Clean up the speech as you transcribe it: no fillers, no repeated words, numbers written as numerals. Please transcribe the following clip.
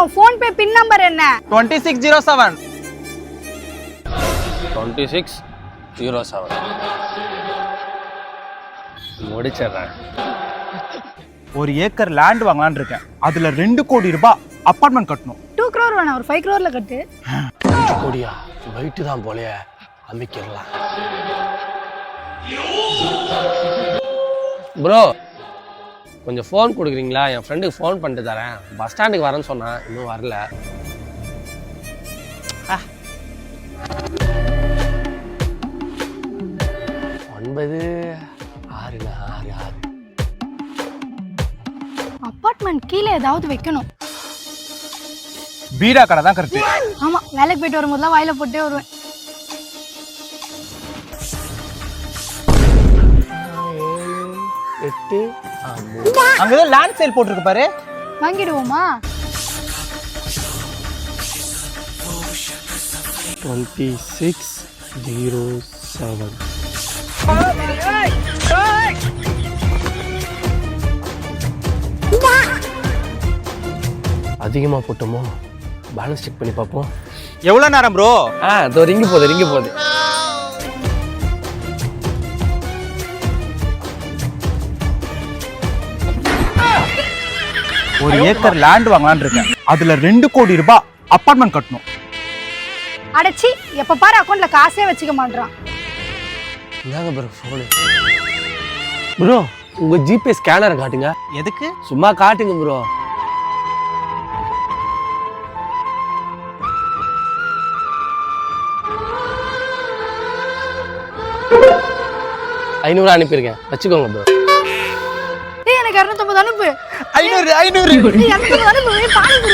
உன் ஃபோன் பே பின் நம்பர் என்ன? 2607. 2607 முடிச்சிடுறேன். 1 ஏக்கர் லேண்ட் வாங்கலான்னு இருக்கேன். அதுல 2 கோடி ரூபாய் அப்பார்ட்மெண்ட் கட்டணும். 2 crore வேணா, ஒரு 5 crore கட்டு. கோடியா வெயிட்டு தான் போலயே, அமைக்கிடலாம். ப்ரோ கொஞ்சம் ஃபோன் கொடுக்குறீங்களா? என் ஃப்ரெண்டுக்கு ஃபோன் பண்ணிட்டு தரேன். பஸ் ஸ்டாண்டுக்கு வரேன்னு சொன்னான், இன்னும் வரல. 9666. அபார்ட்மெண்ட் கீழே ஏதாவது வைக்கணும். பீடா கடை தான் கரெக்ட். ஆமா, வேலைக்கு போயிட்டு வரும்போதுலாம் வாயில போட்டே வருவேன். 8 அங்க ஏதோ லேண்ட் சேல் போட்டுருக்கு பாரு. வாங்கிடுவோமா? 2607. அதிகமா போட்டோமோ? பேலன்ஸ் செக் பண்ணி பார்ப்போம். எவ்வளவு நேரம் ப்ரோ? இதோ ரிங்கு போகுது. ஒரு ஏக்கர் லேண்ட் வாங்கலான்னு இருக்கேன். அதுல 2 கோடி ரூபாய் அப்பார்ட்மெண்ட் கட்டணும். அடச்சி, எப்ப பாரு அக்கௌண்ட்ல காசே வச்சுக்க மாட்டான். இந்தாங்க ப்ரோ ஃபோன். ப்ரோ உங்க ஜிபே ஸ்கேனரை காட்டுங்க. எதுக்கு? சும்மா காட்டுங்க ப்ரோ. 500 அனுப்பியிருக்கேன், வச்சுக்கோங்க ப்ரோ. ஏய், எனக்கு 250 அனுப்பு. 500. ஏய், 250 அனுப்பு. பாருங்க.